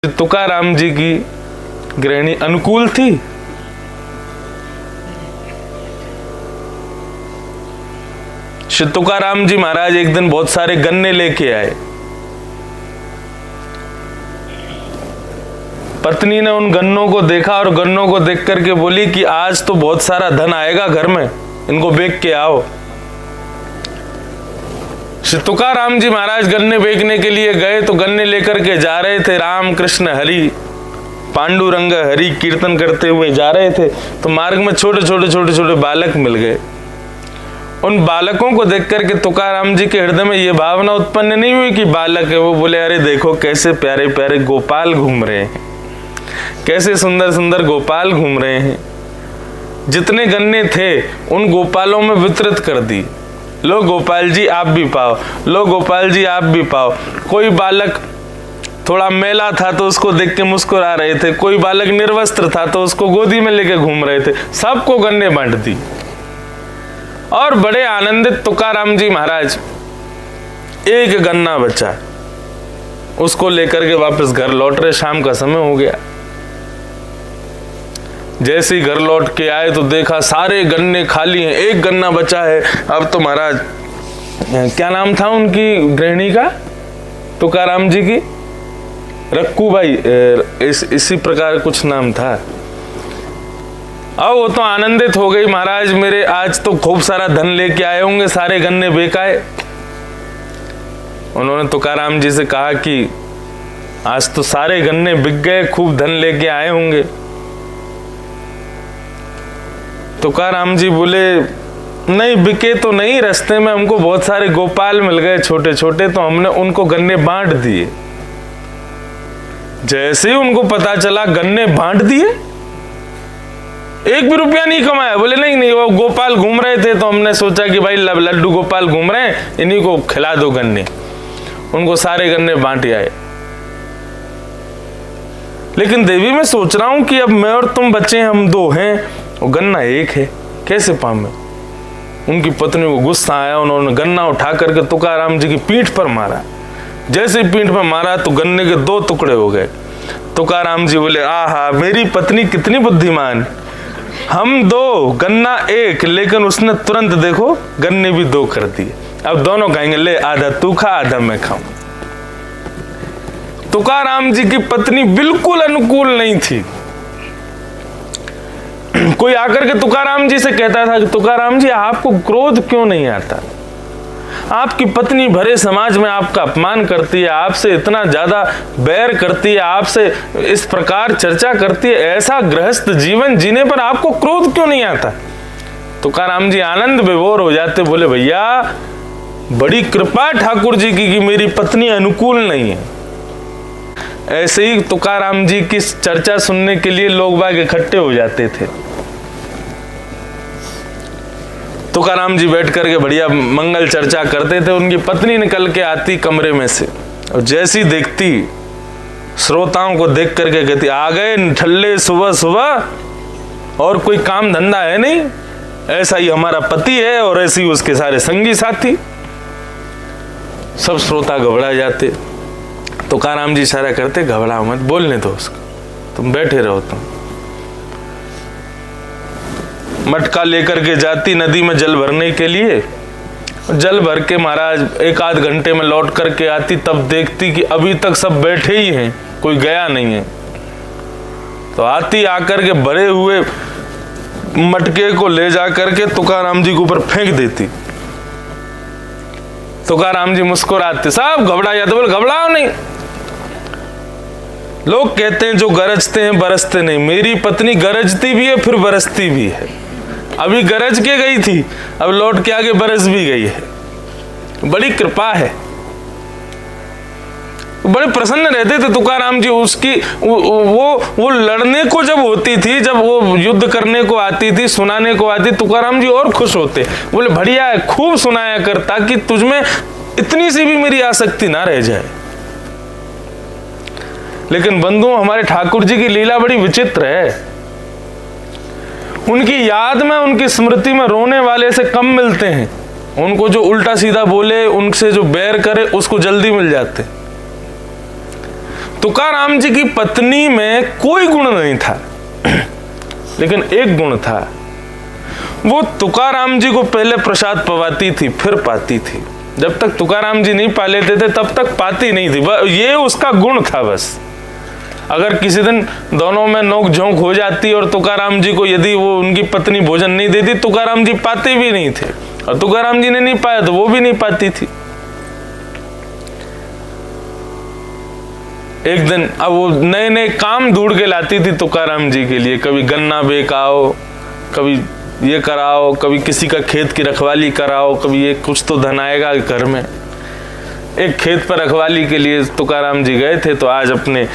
तुकाराम जी की गृहिणी अनुकूल थी। श्री तुकाराम जी महाराज एक दिन बहुत सारे गन्ने लेके आए। पत्नी ने उन गन्नों को देखा और गन्नों को देख करके बोली कि आज तो बहुत सारा धन आएगा घर में, इनको बेच के आओ। श्री तुकाराम जी महाराज गन्ने बेचने के लिए गए तो गन्ने लेकर के जा रहे थे। राम कृष्ण हरि पांडुरंग हरि कीर्तन करते हुए जा रहे थे तो मार्ग में छोटे छोटे बालक मिल गए। उन बालकों को देख करके तुकाराम जी के हृदय में ये भावना उत्पन्न नहीं हुई कि बालक है। वो बोले अरे देखो कैसे प्यारे प्यारे गोपाल घूम रहे हैं, कैसे सुंदर सुंदर गोपाल घूम रहे हैं। जितने गन्ने थे उन गोपालों में वितरित कर दी। लो गोपाल जी आप भी पाओ, लो गोपाल जी आप भी पाओ। कोई बालक थोड़ा मैला था तो उसको देख के मुस्कुरा रहे थे, कोई बालक निर्वस्त्र था तो उसको गोदी में लेके घूम रहे थे। सबको गन्ने बांट दी और बड़े आनंदित तुकाराम जी महाराज। एक गन्ना बचा, उसको लेकर के वापस घर लौट रहे। शाम का समय हो गया। जैसे ही घर लौट के आए तो देखा सारे गन्ने खाली हैं, एक गन्ना बचा है। अब तो महाराज क्या नाम था उनकी गृहिणी का, तुकाराम जी की, रक्कू भाई, इसी प्रकार कुछ नाम था। अब वो तो आनंदित हो गई, महाराज मेरे आज तो खूब सारा धन लेके आए होंगे, सारे गन्ने बेकाए। उन्होंने तुकाराम जी से कहा कि आज तो सारे गन्ने बिक गए, खूब धन लेके आए होंगे। तुकाराम जी बोले नहीं बिके तो नहीं, रास्ते में हमको बहुत सारे गोपाल मिल गए छोटे छोटे, तो हमने उनको गन्ने बांट दिए। जैसे ही उनको पता चला गन्ने बांट दिए, एक भी रुपया नहीं कमाया। बोले नहीं वो गोपाल घूम रहे थे तो हमने सोचा कि भाई लड्डू गोपाल घूम रहे हैं, इन्हीं को खिला दो गन्ने। उनको सारे गन्ने बांटे आए। लेकिन देवी मैं सोच रहा हूं कि अब मैं और तुम बच्चे हम दो हैं, वो गन्ना एक है, कैसे पाऊं? उनकी पत्नी को गुस्सा आया, उन्होंने गन्ना उठा करके तुकाराम जी की पीठ पर मारा। जैसे पीठ पर मारा तो गन्ने के दो टुकड़े हो गए। तुकाराम जी बोले आहा मेरी पत्नी कितनी बुद्धिमान, हम दो गन्ना एक, लेकिन उसने तुरंत देखो गन्ने भी दो कर दिए। अब दोनों कहेंगे ले आधा तू खा आधा मैं खाऊं। तुकाराम जी की पत्नी बिल्कुल अनुकूल नहीं थी। कोई आकर के तुकाराम जी से कहता था कि तुकाराम जी आपको क्रोध क्यों नहीं आता? आपकी पत्नी भरे समाज में आपका अपमान करती है, आपसे इतना ज्यादा बैर करती है, आपसे इस प्रकार चर्चा करती है, ऐसा गृहस्थ जीवन जीने पर आपको क्रोध क्यों नहीं आता? तुकाराम जी आनंद विभोर हो जाते, बोले भैया बड़ी कृपा ठाकुर जी की कि मेरी पत्नी अनुकूल नहीं है। ऐसे ही तुकाराम जी की चर्चा सुनने के लिए लोग बाग इकट्ठे हो जाते थे। तुकाराम जी बैठ करके बढ़िया मंगल चर्चा करते थे। उनकी पत्नी निकल के आती कमरे में से और जैसी देखती श्रोताओं को देख करके कहती आ गए ठल्ले सुबह सुबह, और कोई काम धंधा है नहीं, ऐसा ही हमारा पति है और ऐसे ही उसके सारे संगी साथी। सब श्रोता घबरा जाते। तुकाराम जी इशारा करते घबराओ मत, बोलने दो उसको, तुम बैठे रहो। तुम मटका लेकर के जाती नदी में जल भरने के लिए। जल भर के महाराज एक आध घंटे में लौट करके आती, तब देखती कि अभी तक सब बैठे ही हैं, कोई गया नहीं है। तो आती आकर के भरे हुए मटके को ले जा करके तुकाराम जी के ऊपर फेंक देती। तुकाराम जी मुस्कुराते, सब घबरा जाते, बोले घबराओ नहीं। लोग कहते हैं जो गरजते हैं बरसते नहीं। मेरी पत्नी गरजती भी है फिर बरसती भी है। अभी गरज के गई थी, अब लौट के आगे बरस भी गई है। बड़ी कृपा है। बड़े प्रसन्न रहते थे तुकाराम जी। उसकी वो लड़ने को जब होती थी, जब वो युद्ध करने को आती थी, सुनाने को आती, तुकाराम जी और खुश होते। बोले बढ़िया है, खूब सुनाया कर ताकि तुझमें इतनी सी भी मेरी आसक्ति ना रह जाए। लेकिन बंधु हमारे ठाकुर जी की लीला बड़ी विचित्र है। उनकी याद में, उनकी स्मृति में रोने वाले से कम मिलते हैं। उनको जो उल्टा सीधा बोले, उनसे जो बैर करे, उसको जल्दी मिल जाते। तुकाराम जी की पत्नी में कोई गुण नहीं था, लेकिन एक गुण था, वो तुकाराम जी को पहले प्रसाद पवाती थी, फिर पाती थी। जब तक तुकाराम जी नहीं पा लेते थे तब तक पाती नहीं थी। ये उसका गुण था बस। अगर किसी दिन दोनों में नोक झोंक हो जाती और तुकाराम जी को यदि वो उनकी पत्नी भोजन नहीं देती, तुकाराम जी पाते भी नहीं थे, और तुकाराम जी ने नहीं पाया तो वो भी नहीं पाती थी। एक दिन अब वो नए नए काम ढूंढ के लाती थी तुकाराम जी के लिए। कभी गन्ना बेकाओ, कभी ये कराओ, कभी किसी का खेत की रखवाली कराओ, कभी ये कुछ तो धन आएगा घर में। एक खेत पर रखवाली के लिए तुकाराम जी गए थे, तो आज अपने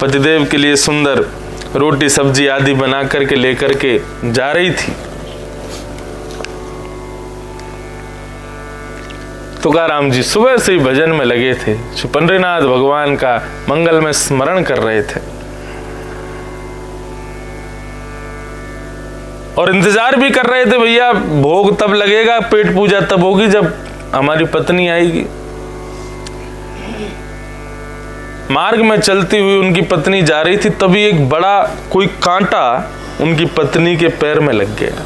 पतिदेव के लिए सुंदर रोटी सब्जी आदि बना करके लेकर के जा रही थी। तुकाराम जी सुबह से ही भजन में लगे थे, श्री पंडरीनाथ भगवान का मंगल में स्मरण कर रहे थे और इंतजार भी कर रहे थे, भैया भोग तब लगेगा, पेट पूजा तब होगी जब हमारी पत्नी आएगी। मार्ग में चलती हुई उनकी पत्नी जा रही थी, तभी एक बड़ा कोई कांटा उनकी पत्नी के पैर में लग गया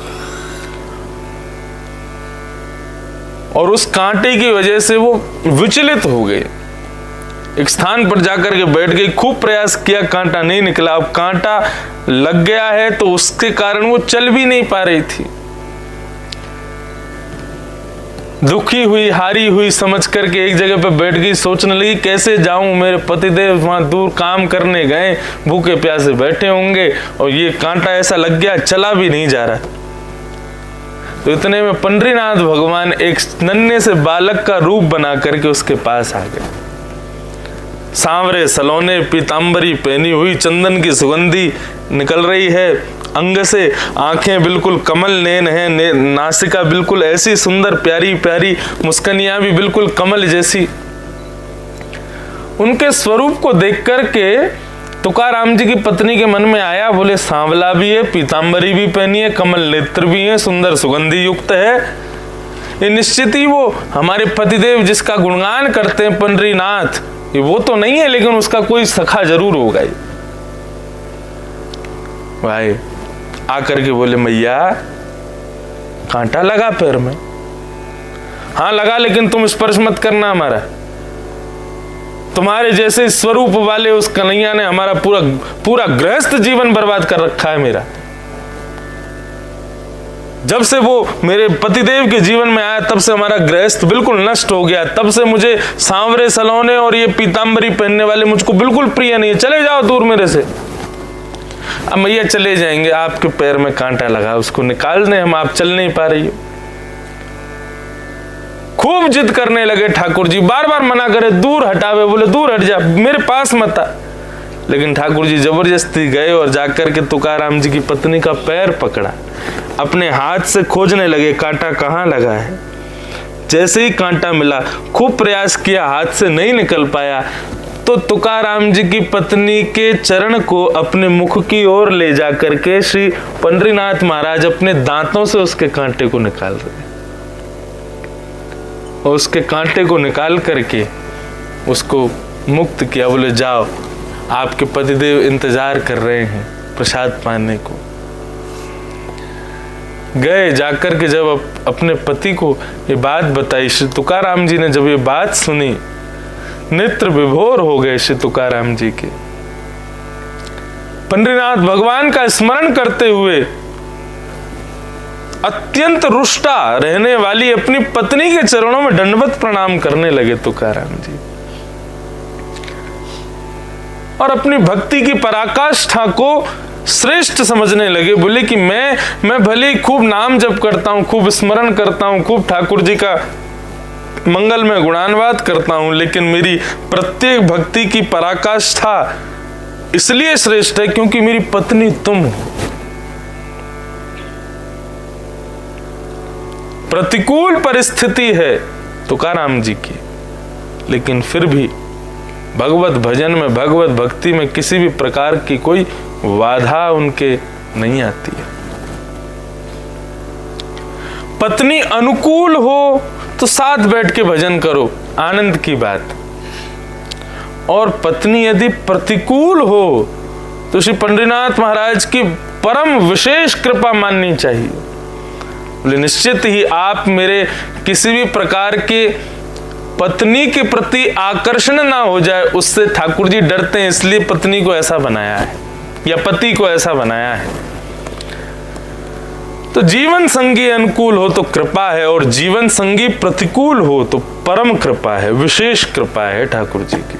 और उस कांटे की वजह से वो विचलित हो गए। एक स्थान पर जाकर के बैठ गई, खूब प्रयास किया, कांटा नहीं निकला। अब कांटा लग गया है तो उसके कारण वो चल भी नहीं पा रही थी। दुखी हुई, हारी हुई समझ करके एक जगह पर बैठ गई, सोचने लगी कैसे जाऊं, मेरे पतिदेव वहां दूर काम करने गए, भूखे प्यासे बैठे होंगे और ये कांटा ऐसा लग गया, चला भी नहीं जा रहा। तो इतने में पंडरीनाथ भगवान एक नन्हे से बालक का रूप बना करके उसके पास आ गए। सांवरे सलोने, पीतांबरी पहनी हुई, चंदन की सुगंधी निकल रही है अंग से, आंखें बिल्कुल कमल नैन है, नासिका बिल्कुल ऐसी सुंदर प्यारी प्यारी, मुस्कनियां भी बिल्कुल कमल जैसी। उनके स्वरूप को देख करके तुकाराम जी की पत्नी के मन में आया, बोले सांवला भी है, पीतांबरी भी पहनी है, कमल नेत्र भी है, सुंदर सुगंधी युक्त है, ये निश्चित ही वो हमारे पतिदेव जिसका गुणगान करते हैं पंडरीनाथ, ये वो तो नहीं है, लेकिन उसका कोई सखा जरूर होगा। भाई आकर के बोले, मैया कांटा लगा पैर में? हाँ लगा, लेकिन तुम स्पर्श मत करना हमारा। तुम्हारे जैसे स्वरूप वाले उस कन्हैया ने हमारा पूरा पूरा गृहस्थ जीवन बर्बाद कर रखा है मेरा। जब से वो मेरे पतिदेव के जीवन में आया तब से हमारा गृहस्थ बिल्कुल नष्ट हो गया। तब से मुझे सांवरे सलोने और ये पीतांबरी पहनने वाले मुझको बिल्कुल प्रिय नहीं है, चले जाओ दूर मेरे से। अब मैया चले जाएंगे, आपके पैर में कांटा लगा, उसको निकाल दें, हम आप चल नहीं पा रही हो। खूब जिद करने लगे ठाकुर जी, बार बार मना करे, दूर हटावे, बोले दूर हट जा, मेरे पास मत आ। लेकिन ठाकुर जी जबरदस्ती गए और जाकर के तुकाराम जी की पत्नी का पैर पकड़ा, अपने हाथ से खोजने लगे कांटा कहाँ लगा है। जैसे ही कांटा मिला, खूब प्रयास किया, हाथ से नहीं निकल पाया, तो तुकाराम जी की पत्नी के चरण को अपने मुख की ओर ले जा करके श्री पंडरीनाथ महाराज अपने दांतों से उसके कांटे को निकाल रहे, और उसके कांटे को निकाल करके उसको मुक्त किया। बोले जाओ, आपके पतिदेव इंतजार कर रहे हैं प्रसाद पाने को। गए, जाकर के जब अपने पति को ये बात बताई, श्री तुकाराम जी ने जब ये बात सुनी, नेत्र विभोर हो गए श्री तुकाराम जी के। पंडरीनाथ भगवान का स्मरण करते हुए अत्यंत रुष्टा रहने वाली अपनी पत्नी के चरणों में दंडवत प्रणाम करने लगे तुकाराम जी, और अपनी भक्ति की पराकाष्ठा को श्रेष्ठ समझने लगे। बोले कि मैं भले ही खूब नाम जप करता हूं, खूब स्मरण करता हूं, खूब ठाकुर जी का मंगल में गुणानुवाद करता हूं, लेकिन मेरी प्रत्येक भक्ति की पराकाष्ठा इसलिए श्रेष्ठ है क्योंकि मेरी पत्नी तुम हो। प्रतिकूल परिस्थिति है तुकाराम जी की, लेकिन फिर भी भगवत भजन में, भगवत भक्ति में किसी भी प्रकार की कोई बाधा उनके नहीं आती है। पत्नी अनुकूल हो तो साथ बैठ के भजन करो, आनंद की बात। और पत्नी यदि प्रतिकूल हो तो श्री पंडरीनाथ महाराज की परम विशेष कृपा माननी चाहिए। बोले निश्चित ही आप मेरे किसी भी प्रकार के पत्नी के प्रति आकर्षण ना हो जाए उससे ठाकुर जी डरते हैं, इसलिए पत्नी को ऐसा बनाया है या पति को ऐसा बनाया है। तो जीवन संगी अनुकूल हो तो कृपा है, और जीवन संगी प्रतिकूल हो तो परम कृपा है, विशेष कृपा है ठाकुर जी की।